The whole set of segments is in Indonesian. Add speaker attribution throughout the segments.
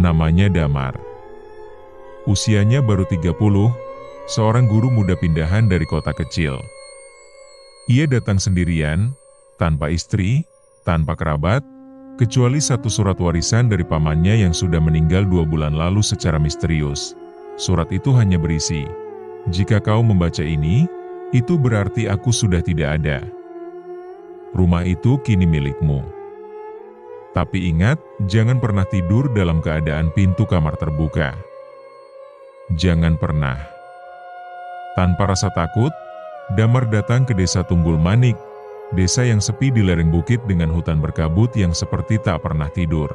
Speaker 1: Namanya Damar. Usianya baru 30, seorang guru muda pindahan dari kota kecil. Ia datang sendirian, tanpa istri, tanpa kerabat, kecuali satu surat warisan dari pamannya yang sudah meninggal 2 bulan lalu secara misterius. Surat itu hanya berisi, "Jika kau membaca ini, itu berarti aku sudah tidak ada. Rumah itu kini milikmu. Tapi ingat, jangan pernah tidur dalam keadaan pintu kamar terbuka. Jangan pernah." Tanpa rasa takut, Damar datang ke desa Tunggul Manik, desa yang sepi di lereng bukit dengan hutan berkabut yang seperti tak pernah tidur.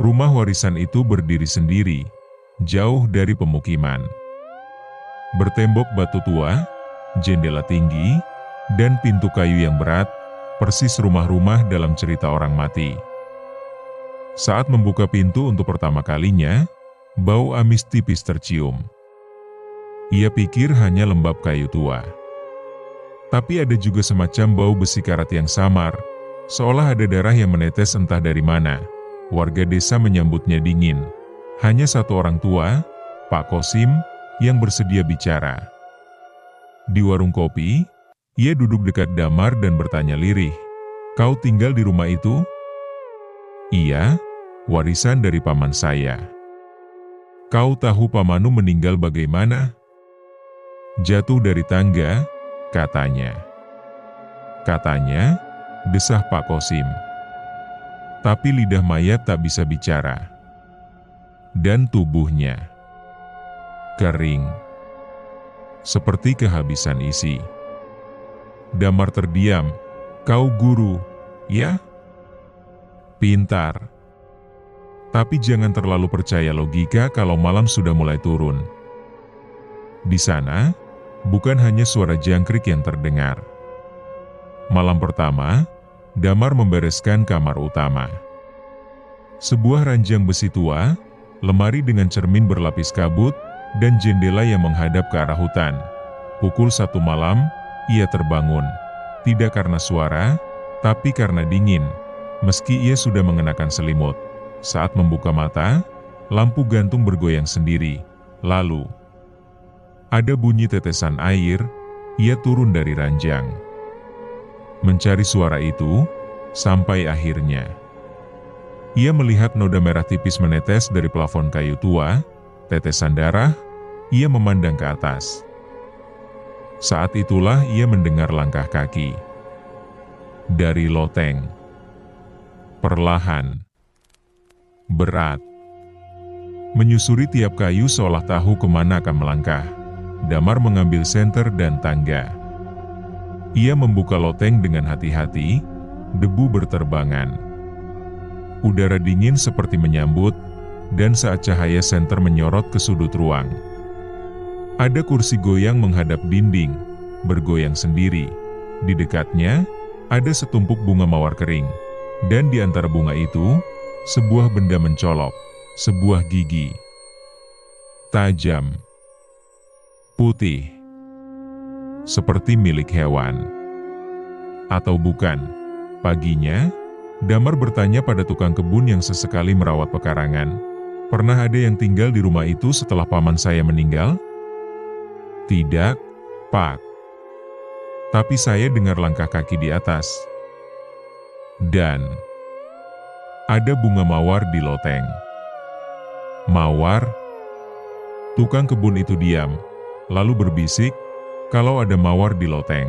Speaker 1: Rumah warisan itu berdiri sendiri, jauh dari pemukiman. Bertembok batu tua, jendela tinggi, dan pintu kayu yang berat, persis rumah-rumah dalam cerita orang mati. Saat membuka pintu untuk pertama kalinya, bau amis tipis tercium. Ia pikir hanya lembab kayu tua. Tapi ada juga semacam bau besi karat yang samar, seolah ada darah yang menetes entah dari mana. Warga desa menyambutnya dingin. Hanya satu orang tua, Pak Kosim, yang bersedia bicara. Di warung kopi, ia duduk dekat Damar dan bertanya lirih, "Kau tinggal di rumah itu?" "Iya, warisan dari paman saya." "Kau tahu pamanmu meninggal bagaimana?" "Jatuh dari tangga, katanya." "Katanya," desah Pak Kosim. Tapi lidah mayat tak bisa bicara. Dan tubuhnya kering, seperti kehabisan isi. Damar terdiam. "Kau guru, ya? Pintar. Tapi jangan terlalu percaya logika kalau malam sudah mulai turun." Di sana, bukan hanya suara jangkrik yang terdengar. Malam pertama, Damar membereskan kamar utama. Sebuah ranjang besi tua, lemari dengan cermin berlapis kabut, dan jendela yang menghadap ke arah hutan. Pukul 1 malam, ia terbangun. Tidak karena suara, tapi karena dingin, meski ia sudah mengenakan selimut. Saat membuka mata, lampu gantung bergoyang sendiri. Lalu, ada bunyi tetesan air, ia turun dari ranjang. Mencari suara itu, sampai akhirnya. Ia melihat noda merah tipis menetes dari plafon kayu tua, tetesan darah, ia memandang ke atas. Saat itulah ia mendengar langkah kaki. Dari loteng. Perlahan. Berat. Menyusuri tiap kayu seolah tahu kemana akan melangkah. Damar mengambil senter dan tangga. Ia membuka loteng dengan hati-hati, debu berterbangan. Udara dingin seperti menyambut, dan saat cahaya senter menyorot ke sudut ruang. Ada kursi goyang menghadap dinding, bergoyang sendiri. Di dekatnya, ada setumpuk bunga mawar kering. Dan di antara bunga itu, sebuah benda mencolok, sebuah gigi. Tajam. Putih. Seperti milik hewan. Atau bukan? Paginya, Damar bertanya pada tukang kebun yang sesekali merawat pekarangan, "Pernah ada yang tinggal di rumah itu setelah paman saya meninggal?" "Tidak, Pak. Tapi saya dengar langkah kaki di atas. Dan ada bunga mawar di loteng." "Mawar?" Tukang kebun itu diam, lalu berbisik, "Kalau ada mawar di loteng,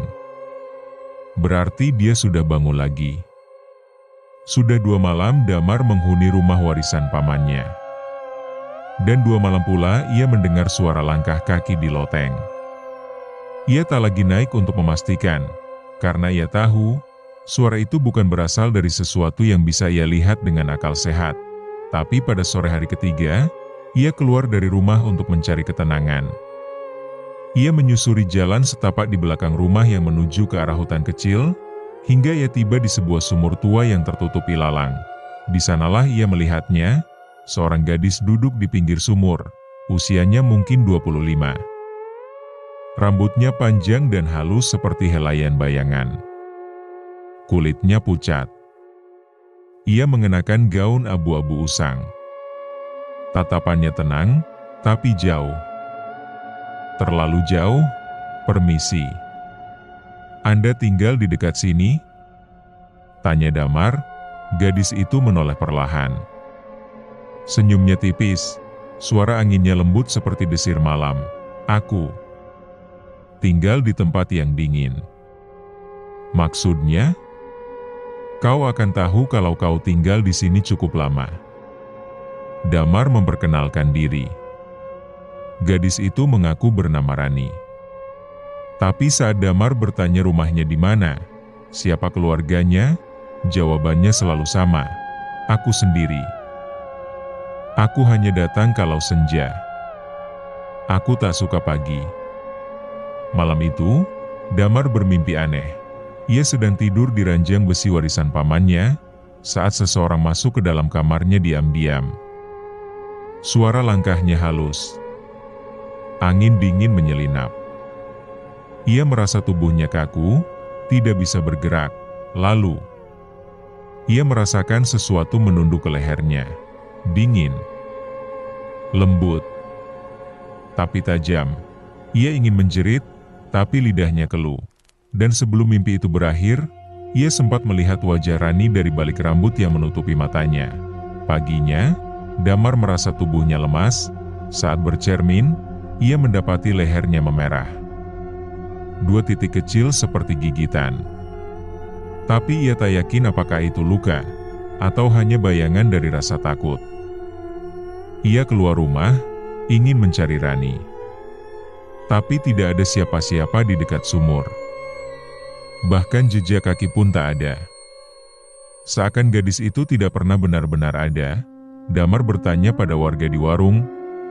Speaker 1: berarti dia sudah bangun lagi." Sudah 2 malam Damar menghuni rumah warisan pamannya. Dan 2 malam pula ia mendengar suara langkah kaki di loteng. Ia tak lagi naik untuk memastikan, karena ia tahu, suara itu bukan berasal dari sesuatu yang bisa ia lihat dengan akal sehat. Tapi pada sore hari ketiga, ia keluar dari rumah untuk mencari ketenangan. Ia menyusuri jalan setapak di belakang rumah yang menuju ke arah hutan kecil, hingga ia tiba di sebuah sumur tua yang tertutup ilalang. Di sanalah ia melihatnya, seorang gadis duduk di pinggir sumur, usianya mungkin 25. Rambutnya panjang dan halus seperti helaian bayangan. Kulitnya pucat. Ia mengenakan gaun abu-abu usang. Tatapannya tenang, tapi jauh. Terlalu jauh, permisi. Anda tinggal di dekat sini? Tanya Damar, gadis itu menoleh perlahan. Senyumnya tipis, suara anginnya lembut seperti desir malam. Aku tinggal di tempat yang dingin. Maksudnya? Kau akan tahu kalau kau tinggal di sini cukup lama. Damar memperkenalkan diri. Gadis itu mengaku bernama Rani. Tapi saat Damar bertanya rumahnya di mana, siapa keluarganya, jawabannya selalu sama. Aku sendiri. Aku hanya datang kalau senja. Aku tak suka pagi. Malam itu, Damar bermimpi aneh. Ia sedang tidur di ranjang besi warisan pamannya, saat seseorang masuk ke dalam kamarnya diam-diam. Suara langkahnya halus. Angin dingin menyelinap. Ia merasa tubuhnya kaku, tidak bisa bergerak. Lalu, ia merasakan sesuatu menunduk ke lehernya. Dingin. Lembut. Tapi tajam. Ia ingin menjerit, tapi lidahnya keluh. Dan sebelum mimpi itu berakhir, ia sempat melihat wajah Rani dari balik rambut yang menutupi matanya. Paginya, Damar merasa tubuhnya lemas. Saat bercermin, ia mendapati lehernya memerah. 2 titik kecil seperti gigitan. Tapi ia tak yakin apakah itu luka, atau hanya bayangan dari rasa takut. Ia keluar rumah, ingin mencari Rani. Tapi tidak ada siapa-siapa di dekat sumur. Bahkan jejak kaki pun tak ada. Seakan gadis itu tidak pernah benar-benar ada, Damar bertanya pada warga di warung,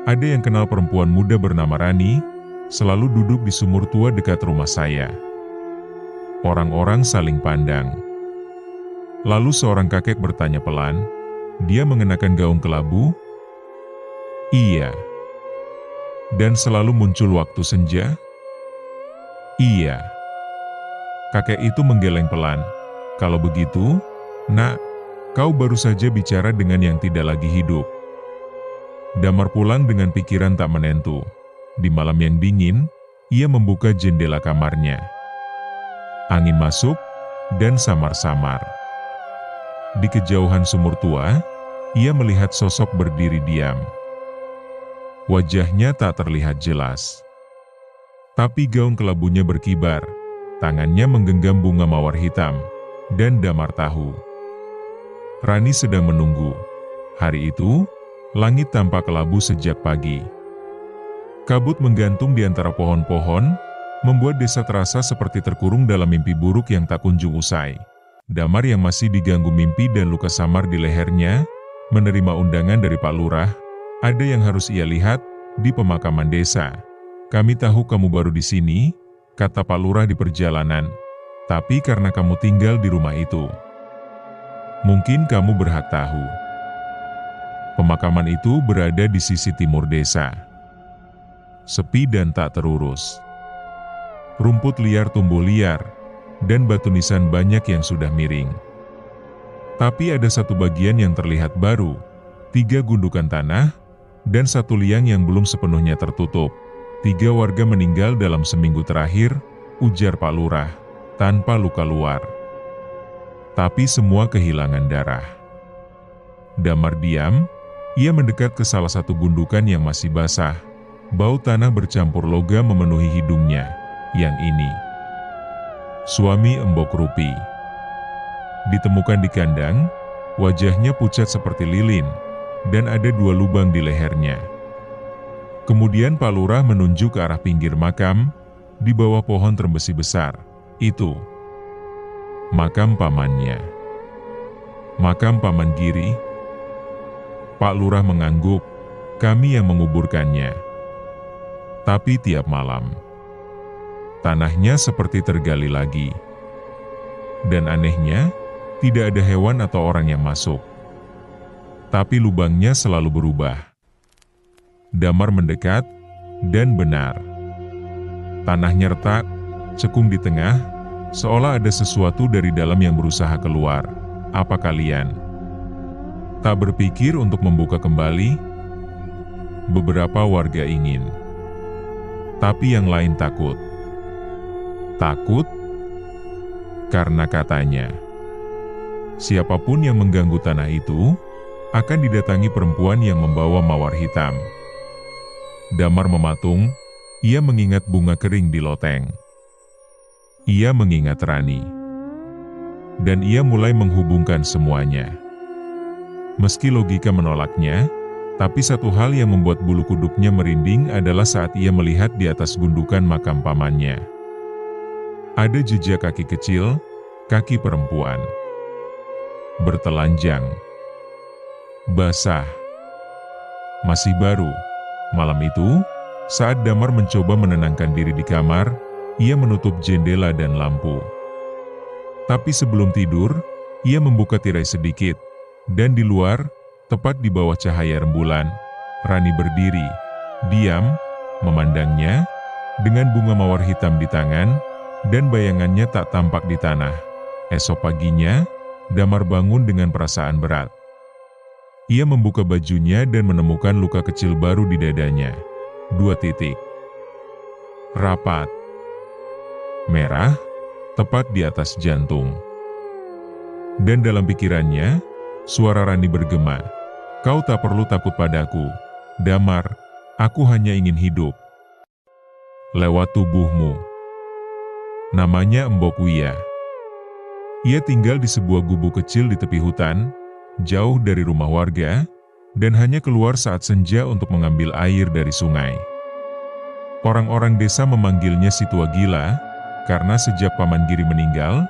Speaker 1: ada yang kenal perempuan muda bernama Rani, selalu duduk di sumur tua dekat rumah saya. Orang-orang saling pandang. Lalu seorang kakek bertanya pelan, dia mengenakan gaun kelabu? Iya. Dan selalu muncul waktu senja? Iya. Kakek itu menggeleng pelan. Kalau begitu, Nak, kau baru saja bicara dengan yang tidak lagi hidup. Damar pulang dengan pikiran tak menentu. Di malam yang dingin, ia membuka jendela kamarnya. Angin masuk, dan samar-samar. Di kejauhan sumur tua, ia melihat sosok berdiri diam. Wajahnya tak terlihat jelas. Tapi gaun kelabunya berkibar, tangannya menggenggam bunga mawar hitam, dan Damar tahu. Rani sedang menunggu. Hari itu, langit tampak kelabu sejak pagi. Kabut menggantung di antara pohon-pohon, membuat desa terasa seperti terkurung dalam mimpi buruk yang tak kunjung usai. Damar yang masih diganggu mimpi dan luka samar di lehernya, menerima undangan dari Pak Lurah. Ada yang harus ia lihat di pemakaman desa. Kami tahu kamu baru di sini, kata Pak Lurah di perjalanan. Tapi karena kamu tinggal di rumah itu, mungkin kamu berhak tahu. Pemakaman itu berada di sisi timur desa. Sepi dan tak terurus. Rumput liar tumbuh liar, dan batu nisan banyak yang sudah miring. Tapi ada satu bagian yang terlihat baru, 3 gundukan tanah, dan 1 liang yang belum sepenuhnya tertutup. 3 warga meninggal dalam seminggu terakhir, ujar Pak Lurah, tanpa luka luar. Tapi semua kehilangan darah. Damar diam, ia mendekat ke salah satu gundukan yang masih basah. Bau tanah bercampur logam memenuhi hidungnya. Yang ini, suami Embok Rupi. Ditemukan di kandang, wajahnya pucat seperti lilin, dan ada 2 lubang di lehernya. Kemudian Pak Lurah menunjuk ke arah pinggir makam, di bawah pohon terbesi besar. Itu makam pamannya. Makam Paman Giri. Pak Lurah mengangguk, kami yang menguburkannya. Tapi tiap malam, tanahnya seperti tergali lagi. Dan anehnya, tidak ada hewan atau orang yang masuk. Tapi lubangnya selalu berubah. Damar mendekat, dan benar. Tanahnya retak, cekung di tengah, seolah ada sesuatu dari dalam yang berusaha keluar. Apa kalian tak berpikir untuk membuka kembali? Beberapa warga ingin, tapi yang lain takut. Takut? Karena katanya, siapapun yang mengganggu tanah itu, akan didatangi perempuan yang membawa mawar hitam. Damar mematung, ia mengingat bunga kering di loteng. Ia mengingat Rani. Dan ia mulai menghubungkan semuanya. Meski logika menolaknya, tapi satu hal yang membuat bulu kuduknya merinding adalah saat ia melihat di atas gundukan makam pamannya. Ada jejak kaki kecil, kaki perempuan. Bertelanjang. Basah. Masih baru. Malam itu, saat Damar mencoba menenangkan diri di kamar, ia menutup jendela dan lampu. Tapi sebelum tidur, ia membuka tirai sedikit, dan di luar, tepat di bawah cahaya rembulan, Rani berdiri, diam, memandangnya, dengan bunga mawar hitam di tangan, dan bayangannya tak tampak di tanah. Esok paginya, Damar bangun dengan perasaan berat. Ia membuka bajunya dan menemukan luka kecil baru di dadanya. 2 titik. Rapat. Merah, tepat di atas jantung. Dan dalam pikirannya, suara Rani bergema, "Kau tak perlu takut padaku, Damar, aku hanya ingin hidup lewat tubuhmu." Namanya Mbok Wiyah. Ia tinggal di sebuah gubuk kecil di tepi hutan, jauh dari rumah warga, dan hanya keluar saat senja untuk mengambil air dari sungai. Orang-orang desa memanggilnya si tua gila, karena sejak Paman Giri meninggal,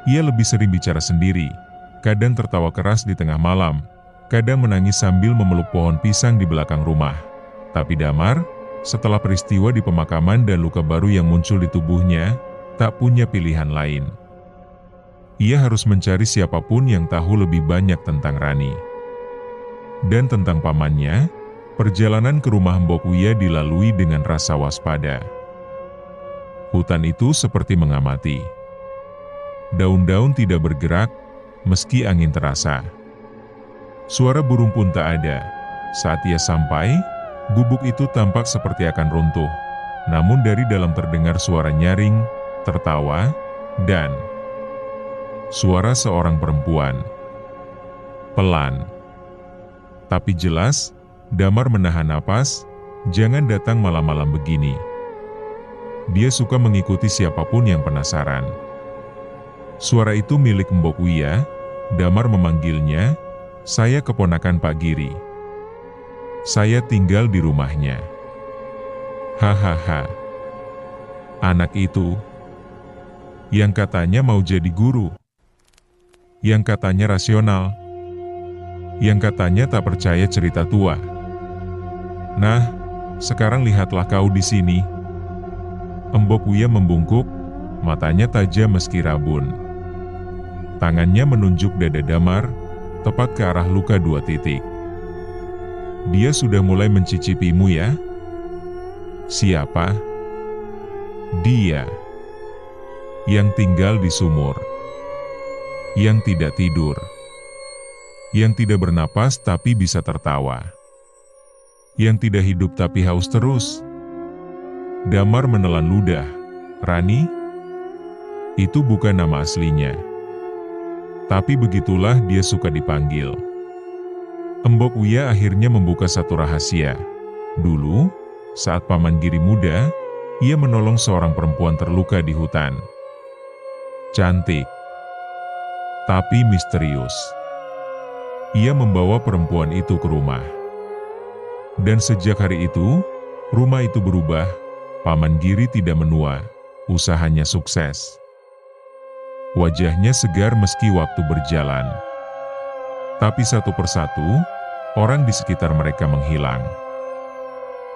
Speaker 1: ia lebih sering bicara sendiri, kadang tertawa keras di tengah malam, kadang menangis sambil memeluk pohon pisang di belakang rumah. Tapi Damar, setelah peristiwa di pemakaman dan luka baru yang muncul di tubuhnya, tak punya pilihan lain. Ia harus mencari siapapun yang tahu lebih banyak tentang Rani. Dan tentang pamannya, perjalanan ke rumah Mbok Wiyah dilalui dengan rasa waspada. Hutan itu seperti mengamati. Daun-daun tidak bergerak, meski angin terasa. Suara burung pun tak ada. Saat ia sampai, gubuk itu tampak seperti akan runtuh. Namun dari dalam terdengar suara nyaring, tertawa, dan suara seorang perempuan. Pelan, tapi jelas, Damar menahan napas, "Jangan datang malam-malam begini." Dia suka mengikuti siapapun yang penasaran. Suara itu milik Mbok Wiyah. Damar memanggilnya, "Saya keponakan Pak Giri. Saya tinggal di rumahnya." Hahaha. Anak itu, yang katanya mau jadi guru, yang katanya rasional, yang katanya tak percaya cerita tua. Nah, sekarang lihatlah kau di sini. Mbok Wiyah membungkuk, matanya tajam meski rabun. Tangannya menunjuk dada Damar, tepat ke arah luka 2 titik. "Dia sudah mulai mencicipimu ya?" "Siapa?" "Dia yang tinggal di sumur, yang tidak tidur, yang tidak bernapas tapi bisa tertawa, yang tidak hidup tapi haus terus." Damar menelan ludah. "Rani? Itu bukan nama aslinya. Tapi begitulah dia suka dipanggil." Mbok Wiyah akhirnya membuka satu rahasia. Dulu, saat Paman Giri muda, ia menolong seorang perempuan terluka di hutan. Cantik, tapi misterius. Ia membawa perempuan itu ke rumah. Dan sejak hari itu, rumah itu berubah. Paman Giri tidak menua, usahanya sukses. Wajahnya segar meski waktu berjalan. Tapi satu persatu, orang di sekitar mereka menghilang.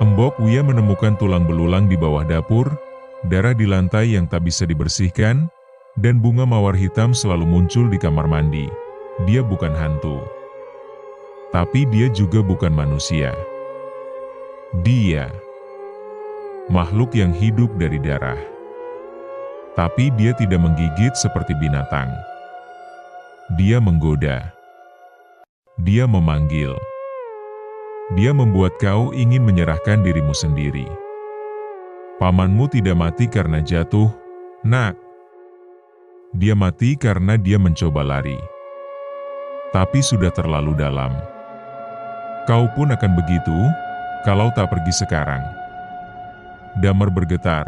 Speaker 1: Mbok Wiyah menemukan tulang belulang di bawah dapur, darah di lantai yang tak bisa dibersihkan, dan bunga mawar hitam selalu muncul di kamar mandi. Dia bukan hantu. Tapi dia juga bukan manusia. Dia makhluk yang hidup dari darah. Tapi dia tidak menggigit seperti binatang. Dia menggoda. Dia memanggil. Dia membuat kau ingin menyerahkan dirimu sendiri. Pamanmu tidak mati karena jatuh, nak. Dia mati karena dia mencoba lari. Tapi sudah terlalu dalam. Kau pun akan begitu, kalau tak pergi sekarang. Damar bergetar,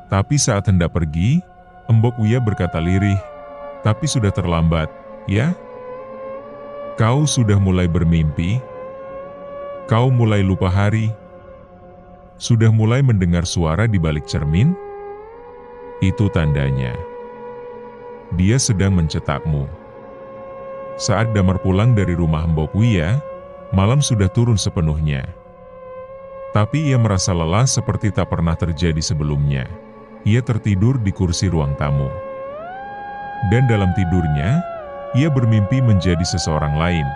Speaker 1: tapi saat hendak pergi, Embok Uya berkata lirih, tapi sudah terlambat, ya? Kau sudah mulai bermimpi? Kau mulai lupa hari? Sudah mulai mendengar suara di balik cermin? Itu tandanya. Dia sedang mencetakmu. Saat Damar pulang dari rumah Embok Uya, malam sudah turun sepenuhnya. Tapi ia merasa lelah seperti tak pernah terjadi sebelumnya. Ia tertidur di kursi ruang tamu. Dan dalam tidurnya, ia bermimpi menjadi seseorang lain.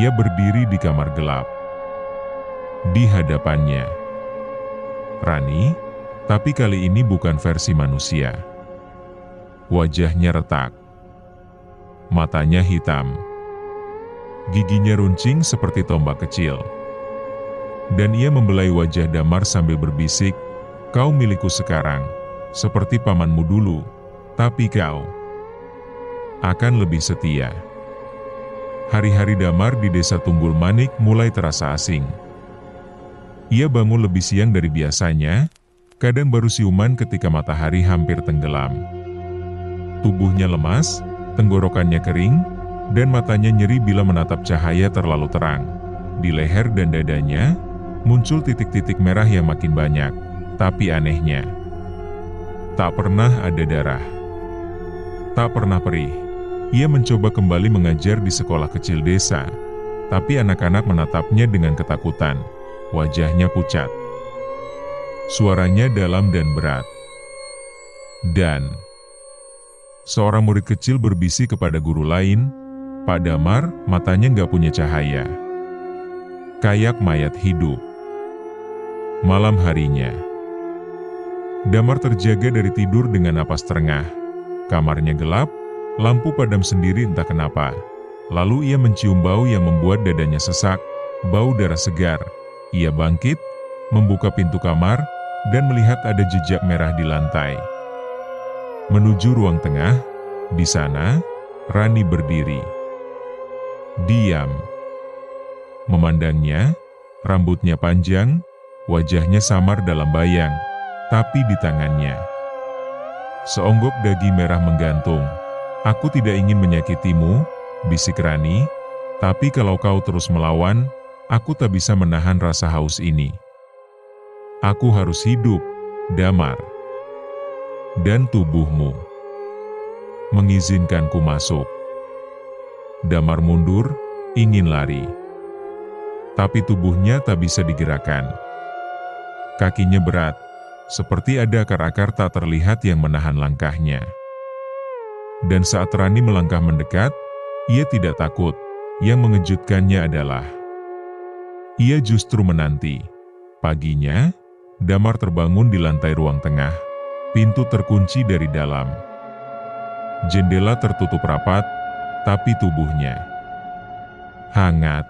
Speaker 1: Ia berdiri di kamar gelap. Di hadapannya Rani, tapi kali ini bukan versi manusia. Wajahnya retak. Matanya hitam. Giginya runcing seperti tombak kecil. Dan ia membelai wajah Damar sambil berbisik, "Kau milikku sekarang, seperti pamanmu dulu, tapi kau akan lebih setia." Hari-hari Damar di desa Tunggul Manik mulai terasa asing. Ia bangun lebih siang dari biasanya, kadang baru siuman ketika matahari hampir tenggelam. Tubuhnya lemas, tenggorokannya kering, dan matanya nyeri bila menatap cahaya terlalu terang. Di leher dan dadanya, muncul titik-titik merah yang makin banyak, tapi anehnya, tak pernah ada darah. Tak pernah perih. Ia mencoba kembali mengajar di sekolah kecil desa, tapi anak-anak menatapnya dengan ketakutan. Wajahnya pucat. Suaranya dalam dan berat. Dan seorang murid kecil berbisik kepada guru lain, "Pak Damar, matanya nggak punya cahaya. Kayak mayat hidup." Malam harinya, Damar terjaga dari tidur dengan napas terengah. Kamarnya gelap, lampu padam sendiri entah kenapa. Lalu ia mencium bau yang membuat dadanya sesak, bau darah segar. Ia bangkit, membuka pintu kamar, dan melihat ada jejak merah di lantai. Menuju ruang tengah, di sana, Rani berdiri. Diam. Memandangnya, rambutnya panjang, wajahnya samar dalam bayang, tapi di tangannya seonggok daging merah menggantung. "Aku tidak ingin menyakitimu," bisik Rani, "tapi kalau kau terus melawan, aku tak bisa menahan rasa haus ini. Aku harus hidup, Damar. Dan tubuhmu mengizinkanku masuk." Damar mundur, ingin lari. Tapi tubuhnya tak bisa digerakkan. Kakinya berat, seperti ada akar-akar tak terlihat yang menahan langkahnya. Dan saat Rani melangkah mendekat, ia tidak takut. Yang mengejutkannya adalah ia justru menanti. Paginya, Damar terbangun di lantai ruang tengah. Pintu terkunci dari dalam. Jendela tertutup rapat, tapi tubuhnya hangat.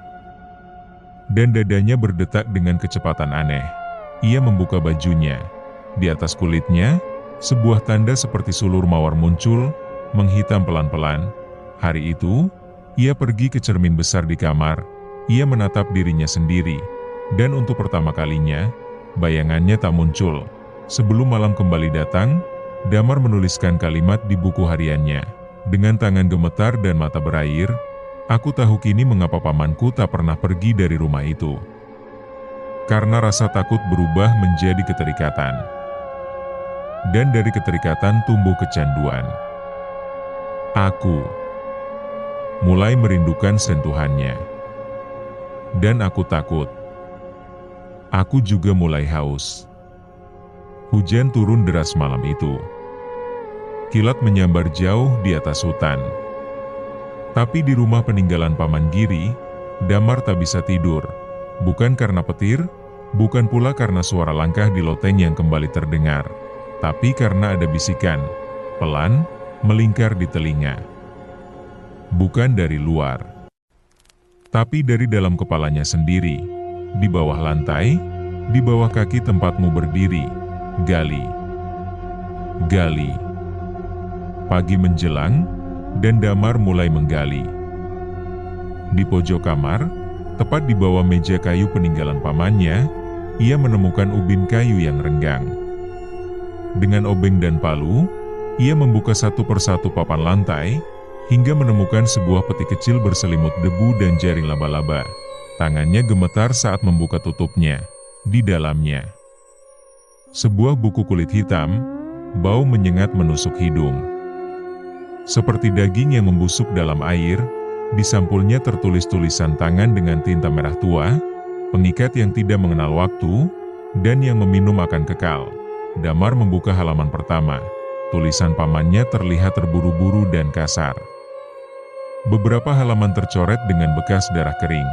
Speaker 1: Dan dadanya berdetak dengan kecepatan aneh. Ia membuka bajunya. Di atas kulitnya, sebuah tanda seperti sulur mawar muncul, menghitam pelan-pelan. Hari itu, ia pergi ke cermin besar di kamar. Ia menatap dirinya sendiri, dan untuk pertama kalinya, bayangannya tak muncul. Sebelum malam kembali datang, Damar menuliskan kalimat di buku hariannya. Dengan tangan gemetar dan mata berair, "Aku tahu kini mengapa pamanku tak pernah pergi dari rumah itu. Karena rasa takut berubah menjadi keterikatan. Dan dari keterikatan tumbuh kecanduan. Aku mulai merindukan sentuhannya. Dan aku takut. Aku juga mulai haus." Hujan turun deras malam itu. Kilat menyambar jauh di atas hutan. Tapi di rumah peninggalan Paman Giri, Damar tak bisa tidur. Bukan karena petir, bukan pula karena suara langkah di loteng yang kembali terdengar, tapi karena ada bisikan, pelan, melingkar di telinga. Bukan dari luar, tapi dari dalam kepalanya sendiri. di bawah lantai, di bawah kaki tempatmu berdiri, gali. Gali. Pagi menjelang, dan Damar mulai menggali. Di pojok kamar, tepat di bawah meja kayu peninggalan pamannya, ia menemukan ubin kayu yang renggang. Dengan obeng dan palu, ia membuka satu persatu papan lantai, hingga menemukan sebuah peti kecil berselimut debu dan jaring laba-laba. Tangannya gemetar saat membuka tutupnya. Di dalamnya, sebuah buku kulit hitam, bau menyengat menusuk hidung. Seperti daging yang membusuk dalam air, di sampulnya tertulis tulisan tangan dengan tinta merah tua, pengikat yang tidak mengenal waktu, dan yang meminum akan kekal. Damar membuka halaman pertama. Tulisan pamannya terlihat terburu-buru dan kasar. Beberapa halaman tercoret dengan bekas darah kering.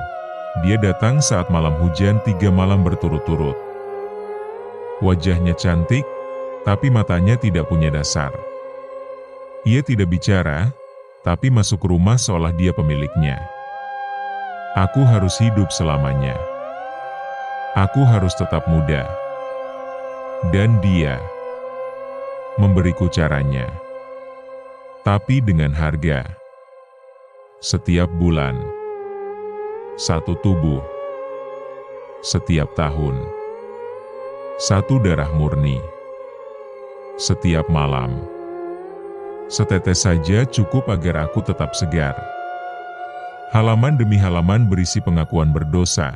Speaker 1: Dia datang saat malam hujan 3 malam berturut-turut. Wajahnya cantik, tapi matanya tidak punya dasar. Ia tidak bicara, tapi masuk rumah seolah dia pemiliknya. Aku harus hidup selamanya. Aku harus tetap muda. Dan dia memberiku caranya. Tapi dengan harga. Setiap bulan. 1 tubuh. Setiap tahun. 1 darah murni. Setiap malam. Setetes saja cukup agar aku tetap segar. Halaman demi halaman berisi pengakuan berdosa,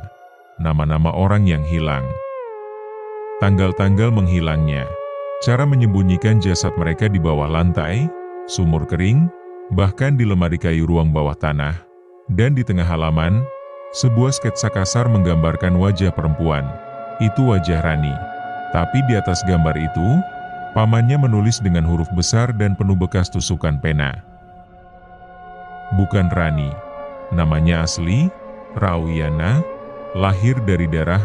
Speaker 1: nama-nama orang yang hilang. Tanggal-tanggal menghilangnya, cara menyembunyikan jasad mereka di bawah lantai, sumur kering, bahkan di lemari kayu ruang bawah tanah, dan di tengah halaman, sebuah sketsa kasar menggambarkan wajah perempuan. Itu wajah Rani. Tapi di atas gambar itu, pamannya menulis dengan huruf besar dan penuh bekas tusukan pena. Bukan Rani. Namanya asli, Rauyana, lahir dari darah,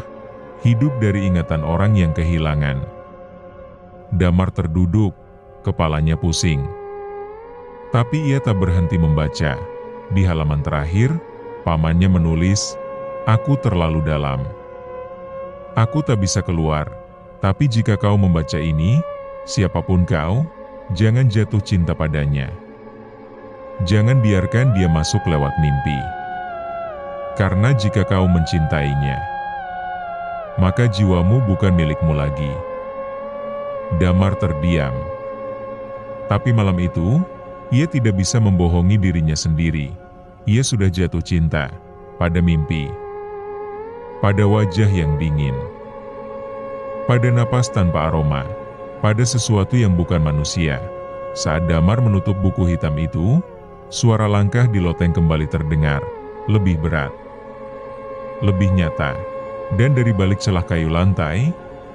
Speaker 1: hidup dari ingatan orang yang kehilangan. Damar terduduk, kepalanya pusing. Tapi ia tak berhenti membaca. Di halaman terakhir, pamannya menulis, "Aku terlalu dalam. Aku tak bisa keluar, tapi jika kau membaca ini, siapapun kau, jangan jatuh cinta padanya. Jangan biarkan dia masuk lewat mimpi. Karena jika kau mencintainya, maka jiwamu bukan milikmu lagi." Damar terdiam. Tapi malam itu, ia tidak bisa membohongi dirinya sendiri. Ia sudah jatuh cinta pada mimpi, pada wajah yang dingin, pada napas tanpa aroma, pada sesuatu yang bukan manusia. Saat Damar menutup buku hitam itu, suara langkah di loteng kembali terdengar, lebih berat, lebih nyata, dan dari balik celah kayu lantai,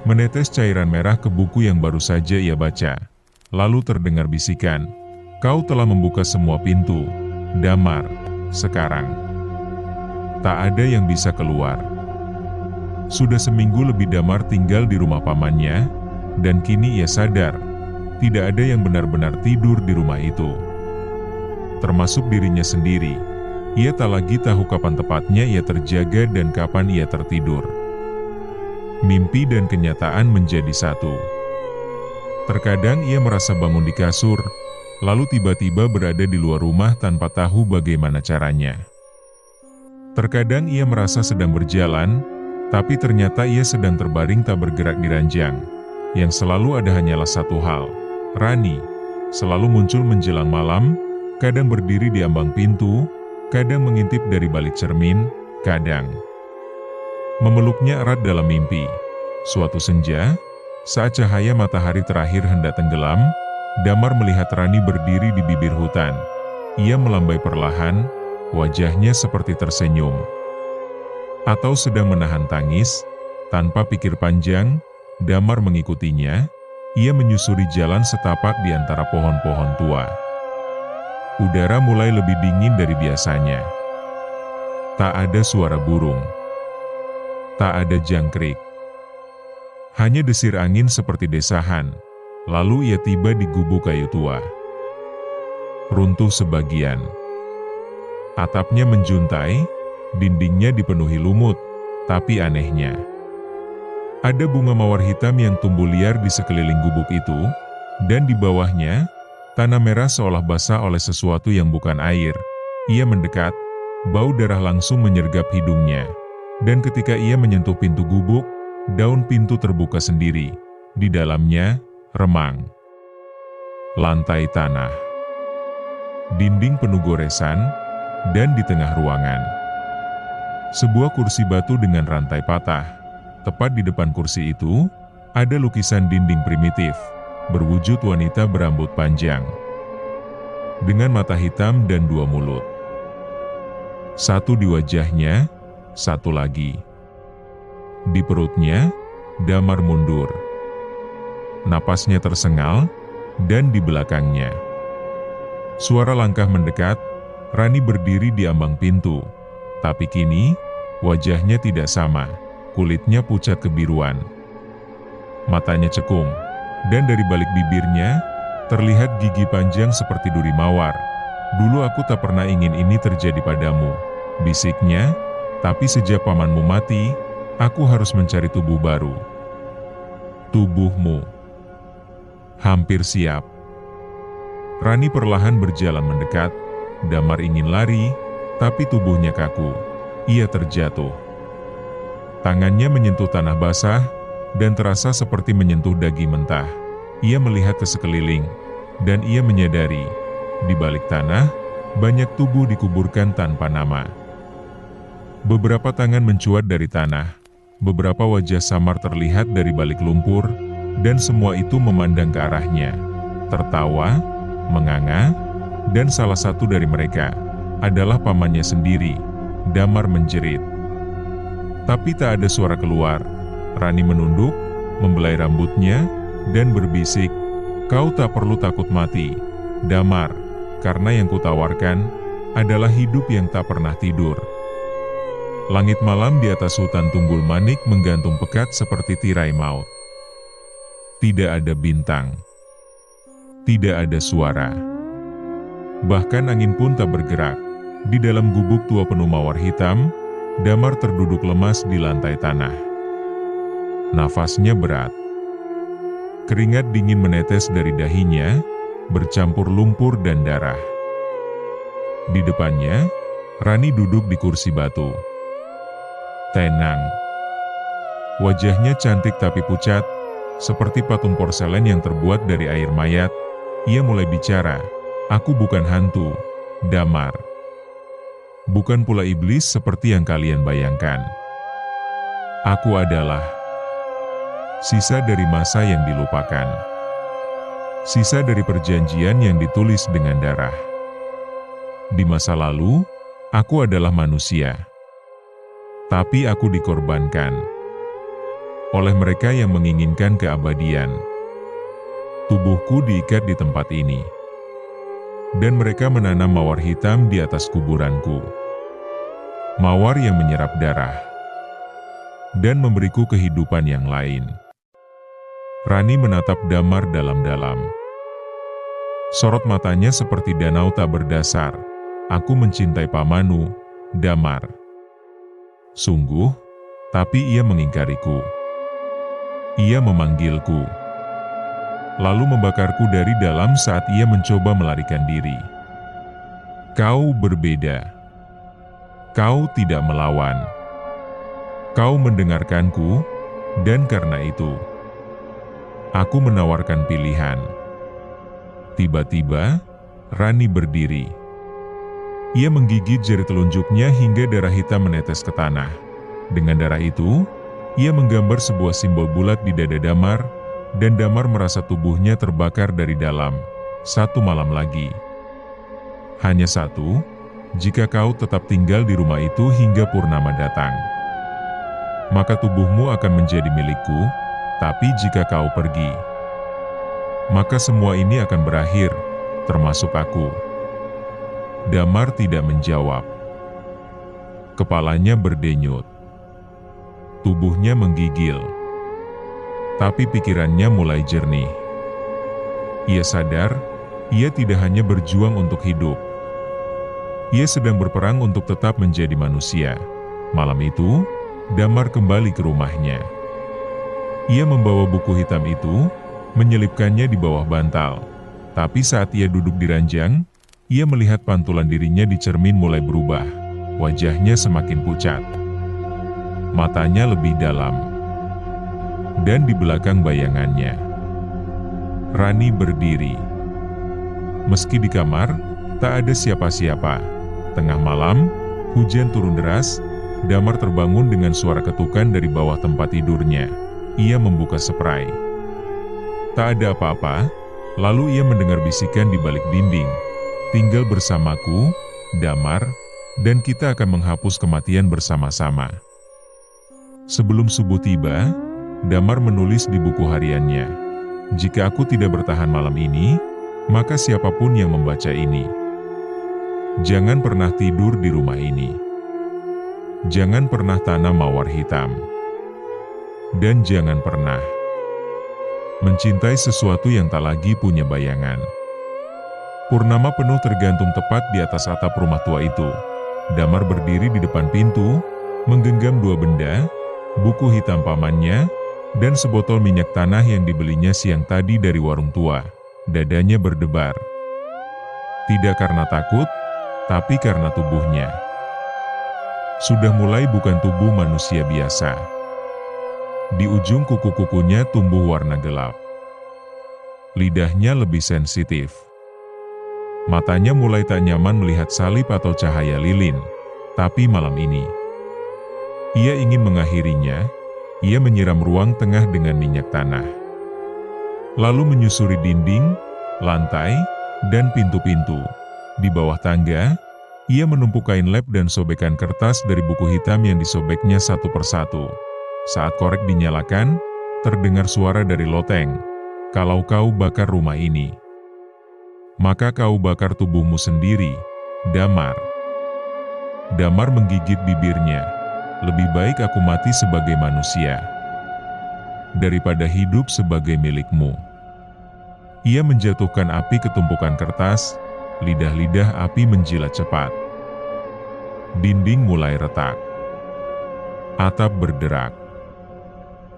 Speaker 1: menetes cairan merah ke buku yang baru saja ia baca. Lalu terdengar bisikan, "Kau telah membuka semua pintu, Damar. Sekarang tak ada yang bisa keluar." Sudah seminggu lebih Damar tinggal di rumah pamannya, dan kini ia sadar, tidak ada yang benar-benar tidur di rumah itu. Termasuk dirinya sendiri. Ia tak lagi tahu kapan tepatnya ia terjaga dan kapan ia tertidur. Mimpi dan kenyataan menjadi satu. Terkadang ia merasa bangun di kasur, lalu tiba-tiba berada di luar rumah tanpa tahu bagaimana caranya. Terkadang ia merasa sedang berjalan, tapi ternyata ia sedang terbaring tak bergerak di ranjang. Yang selalu ada hanyalah satu hal, Rani. Selalu muncul menjelang malam, kadang berdiri di ambang pintu, kadang mengintip dari balik cermin, kadang memeluknya erat dalam mimpi. Suatu senja, saat cahaya matahari terakhir hendak tenggelam, Damar melihat Rani berdiri di bibir hutan. Ia melambai perlahan, wajahnya seperti tersenyum. Atau sedang menahan tangis. Tanpa pikir panjang, Damar mengikutinya. Ia menyusuri jalan setapak di antara pohon-pohon tua. Udara mulai lebih dingin dari biasanya. Tak ada suara burung. Tak ada jangkrik. Hanya desir angin seperti desahan. Lalu ia tiba di gubuk kayu tua. Runtuh sebagian. Atapnya menjuntai, dindingnya dipenuhi lumut, Tapi anehnya, ada bunga mawar hitam yang tumbuh liar di sekeliling gubuk itu, dan di bawahnya, tanah merah seolah basah oleh sesuatu yang bukan air. Ia mendekat, bau darah langsung menyergap hidungnya. Dan ketika ia menyentuh pintu gubuk, daun pintu terbuka sendiri. Di dalamnya, remang. Lantai tanah. Dinding penuh goresan, dan di tengah ruangan, sebuah kursi batu dengan rantai patah. Tepat di depan kursi itu, ada lukisan dinding primitif, berwujud wanita berambut panjang, dengan mata hitam dan dua mulut. Satu di wajahnya, satu lagi di perutnya. Damar mundur. Napasnya tersengal, dan di belakangnya, suara langkah mendekat. Rani berdiri di ambang pintu, tapi kini wajahnya tidak sama. Kulitnya pucat kebiruan, matanya cekung, dan dari balik bibirnya terlihat gigi panjang seperti duri mawar. "Dulu aku tak pernah ingin ini terjadi padamu," bisiknya, "tapi sejak pamanmu mati, aku harus mencari tubuh baru." "Tubuhmu hampir siap." Rani perlahan berjalan mendekat. Damar ingin lari, tapi tubuhnya kaku. Ia terjatuh. Tangannya menyentuh tanah basah, dan terasa seperti menyentuh daging mentah. Ia melihat ke sekeliling, dan ia menyadari, di balik tanah, banyak tubuh dikuburkan tanpa nama. Beberapa tangan mencuat dari tanah, beberapa wajah samar terlihat dari balik lumpur, dan semua itu memandang ke arahnya, tertawa, menganga, dan salah satu dari mereka adalah pamannya sendiri. Damar menjerit, tapi tak ada suara keluar. Rani menunduk, membelai rambutnya, dan berbisik, "Kau tak perlu takut mati, Damar, karena yang kutawarkan adalah hidup yang tak pernah tidur." Langit malam di atas hutan Tunggul Manik menggantung pekat seperti tirai maut. Tidak ada bintang, tidak ada suara. Bahkan angin pun tak bergerak. Di dalam gubuk tua penuh mawar hitam, Damar terduduk lemas di lantai tanah. Nafasnya berat. Keringat dingin menetes dari dahinya, bercampur lumpur dan darah. Di depannya, Rani duduk di kursi batu. Tenang. Wajahnya cantik tapi pucat, seperti patung porselen yang terbuat dari air mayat. Ia mulai bicara. "Aku bukan hantu, Damar. Bukan pula iblis seperti yang kalian bayangkan. Aku adalah sisa dari masa yang dilupakan. Sisa dari perjanjian yang ditulis dengan darah. Di masa lalu, aku adalah manusia. Tapi aku dikorbankan oleh mereka yang menginginkan keabadian. Tubuhku diikat di tempat ini. Dan mereka menanam mawar hitam di atas kuburanku. Mawar yang menyerap darah dan memberiku kehidupan yang lain." Rani menatap Damar dalam-dalam. Sorot matanya seperti danau tak berdasar. "Aku mencintai pamanmu, Damar." Sungguh, tapi ia mengingkariku. Ia memanggilku, lalu membakarku dari dalam saat ia mencoba melarikan diri. "Kau berbeda. Kau tidak melawan. Kau mendengarkanku, dan karena itu, aku menawarkan pilihan." Tiba-tiba, Rani berdiri. Ia menggigit jari telunjuknya hingga darah hitam menetes ke tanah. Dengan darah itu, ia menggambar sebuah simbol bulat di dada Damar, dan Damar merasa tubuhnya terbakar dari dalam. "Satu malam lagi. Hanya satu, jika kau tetap tinggal di rumah itu hingga purnama datang. Maka tubuhmu akan menjadi milikku, tapi jika kau pergi, maka semua ini akan berakhir, termasuk aku." Damar tidak menjawab. Kepalanya berdenyut. Tubuhnya menggigil. Tapi pikirannya mulai jernih. Ia sadar, ia tidak hanya berjuang untuk hidup. Ia sedang berperang untuk tetap menjadi manusia. Malam itu, Damar kembali ke rumahnya. Ia membawa buku hitam itu, menyelipkannya di bawah bantal. Tapi saat ia duduk di ranjang, ia melihat pantulan dirinya di cermin mulai berubah. Wajahnya semakin pucat. Matanya lebih dalam. Dan di belakang bayangannya, Rani berdiri. Meski di kamar, tak ada siapa-siapa. Tengah malam, hujan turun deras. Damar terbangun dengan suara ketukan dari bawah tempat tidurnya. Ia membuka spray. Tak ada apa-apa, lalu ia mendengar bisikan di balik dinding. Tinggal bersamaku, Damar, dan kita akan menghapus kematian bersama-sama. Sebelum subuh tiba, Damar menulis di buku hariannya, "Jika aku tidak bertahan malam ini, maka siapapun yang membaca ini. Jangan pernah tidur di rumah ini. Jangan pernah tanam mawar hitam. Dan jangan pernah mencintai sesuatu yang tak lagi punya bayangan." Purnama penuh tergantung tepat di atas atap rumah tua itu. Damar berdiri di depan pintu, menggenggam dua benda, buku hitam pamannya, dan sebotol minyak tanah yang dibelinya siang tadi dari warung tua. Dadanya berdebar. Tidak karena takut, tapi karena tubuhnya sudah mulai bukan tubuh manusia biasa. Di ujung kuku-kukunya tumbuh warna gelap. Lidahnya lebih sensitif. Matanya mulai tak nyaman melihat salib atau cahaya lilin. Tapi malam ini, ia ingin mengakhirinya. Ia menyiram ruang tengah dengan minyak tanah. Lalu menyusuri dinding, lantai, dan pintu-pintu. Di bawah tangga, ia menumpuk kain lap dan sobekan kertas dari buku hitam yang disobeknya satu persatu. Saat korek dinyalakan, terdengar suara dari loteng. "Kalau kau bakar rumah ini, maka kau bakar tubuhmu sendiri, Damar." Damar menggigit bibirnya. "Lebih baik aku mati sebagai manusia daripada hidup sebagai milikmu." Ia menjatuhkan api ke tumpukan kertas. Lidah-lidah api menjilat cepat. Dinding mulai retak. Atap berderak.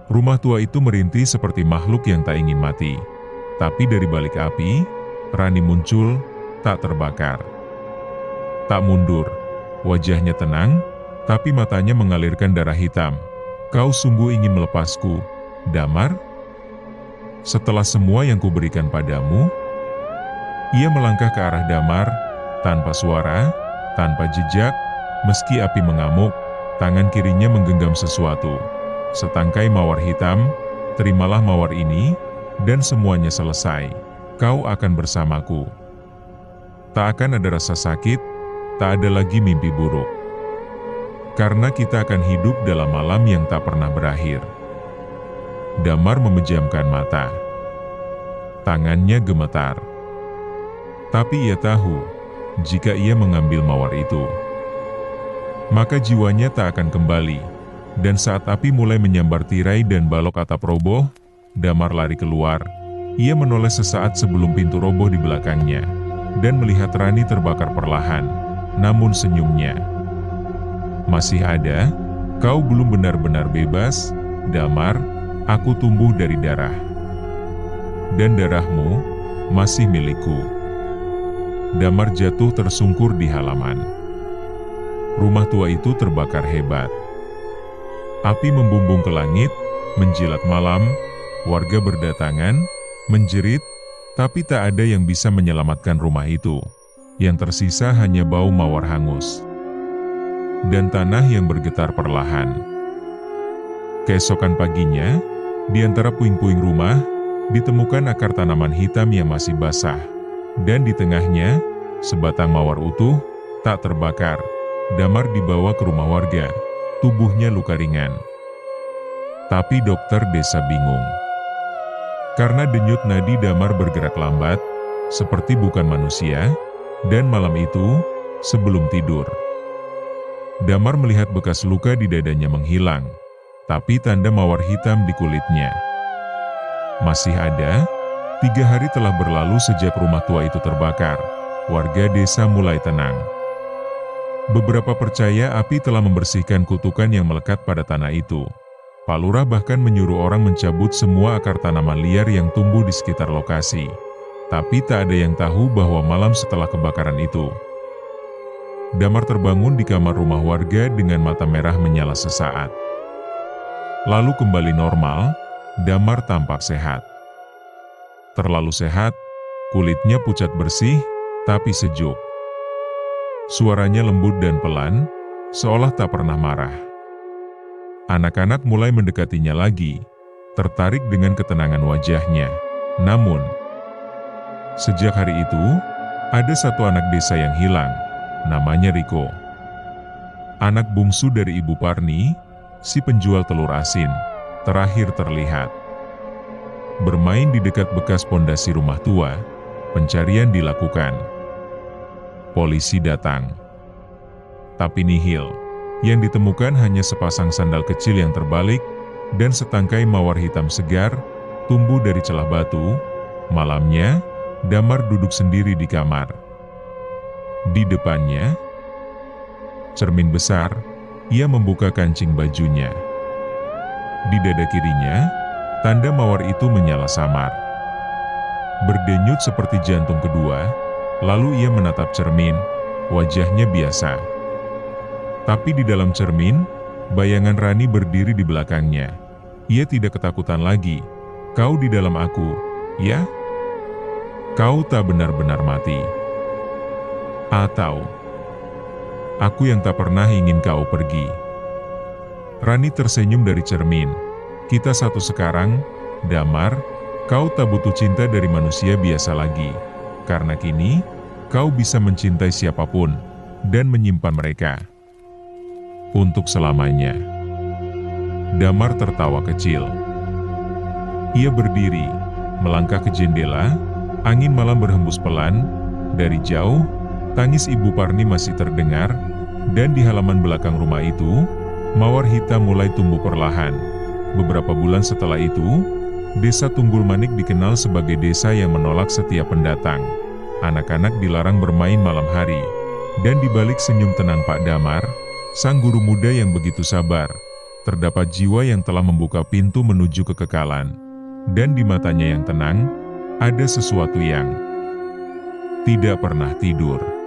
Speaker 1: Rumah tua itu merintih seperti makhluk yang tak ingin mati. Tapi dari balik api, Rani muncul, tak terbakar. Tak mundur. Wajahnya tenang, tapi matanya mengalirkan darah hitam. "Kau sungguh ingin melepasku, Damar? Setelah semua yang kuberikan padamu?" Ia melangkah ke arah Damar, tanpa suara, tanpa jejak. Meski api mengamuk, tangan kirinya menggenggam sesuatu. Setangkai mawar hitam. "Terimalah mawar ini, dan semuanya selesai. Kau akan bersamaku. Tak akan ada rasa sakit, tak ada lagi mimpi buruk. Karena kita akan hidup dalam malam yang tak pernah berakhir." Damar memejamkan mata. Tangannya gemetar. Tapi ia tahu, jika ia mengambil mawar itu, maka jiwanya tak akan kembali. Dan saat api mulai menyambar tirai dan balok atap roboh, Damar lari keluar. Ia menoleh sesaat sebelum pintu roboh di belakangnya, dan melihat Rani terbakar perlahan. Namun senyumnya masih ada. "Kau belum benar-benar bebas, Damar. Aku tumbuh dari darah. Dan darahmu masih milikku." Damar jatuh tersungkur di halaman. Rumah tua itu terbakar hebat. Api membumbung ke langit, menjilat malam. Warga berdatangan, menjerit, tapi tak ada yang bisa menyelamatkan rumah itu. Yang tersisa hanya bau mawar hangus dan tanah yang bergetar perlahan. Keesokan paginya, di antara puing-puing rumah, ditemukan akar tanaman hitam yang masih basah. Dan di tengahnya, sebatang mawar utuh, tak terbakar. Damar dibawa ke rumah warga. Tubuhnya luka ringan. Tapi dokter desa bingung. Karena denyut nadi Damar bergerak lambat, seperti bukan manusia, dan malam itu, sebelum tidur, Damar melihat bekas luka di dadanya menghilang, tapi tanda mawar hitam di kulitnya masih ada. 3 hari telah berlalu sejak rumah tua itu terbakar. Warga desa mulai tenang. Beberapa percaya api telah membersihkan kutukan yang melekat pada tanah itu. Pak Lurah bahkan menyuruh orang mencabut semua akar tanaman liar yang tumbuh di sekitar lokasi. Tapi tak ada yang tahu bahwa malam setelah kebakaran itu, Damar terbangun di kamar rumah warga dengan mata merah menyala sesaat. Lalu kembali normal, Damar tampak sehat. Terlalu sehat, kulitnya pucat bersih, tapi sejuk. Suaranya lembut dan pelan, seolah tak pernah marah. Anak-anak mulai mendekatinya lagi, tertarik dengan ketenangan wajahnya. Namun, sejak hari itu, ada satu anak desa yang hilang, namanya Riko. Anak bungsu dari Ibu Parni, si penjual telur asin, terakhir terlihat. Bermain di dekat bekas pondasi rumah tua, pencarian dilakukan. Polisi datang. Tapi nihil, yang ditemukan hanya sepasang sandal kecil yang terbalik, dan setangkai mawar hitam segar, tumbuh dari celah batu. Malamnya, Damar duduk sendiri di kamar. Di depannya, cermin besar, ia membuka kancing bajunya. Di dada kirinya, tanda mawar itu menyala samar. Berdenyut seperti jantung kedua, lalu ia menatap cermin, wajahnya biasa. Tapi di dalam cermin, bayangan Rani berdiri di belakangnya. Ia tidak ketakutan lagi. Kau di dalam aku, ya? Kau tak benar-benar mati. Atau, aku yang tak pernah ingin kau pergi. Rani tersenyum dari cermin. Kita satu sekarang, Damar, kau tak butuh cinta dari manusia biasa lagi. Karena kini, kau bisa mencintai siapapun, dan menyimpan mereka. Untuk selamanya. Damar tertawa kecil. Ia berdiri, melangkah ke jendela, angin malam berhembus pelan. Dari jauh, tangis Ibu Parni masih terdengar, dan di halaman belakang rumah itu, mawar hitam mulai tumbuh perlahan. Beberapa bulan setelah itu, Desa Tunggul Manik dikenal sebagai desa yang menolak setiap pendatang. Anak-anak dilarang bermain malam hari, dan di balik senyum tenang Pak Damar, sang guru muda yang begitu sabar, terdapat jiwa yang telah membuka pintu menuju kekekalan. Dan di matanya yang tenang, ada sesuatu yang tidak pernah tidur.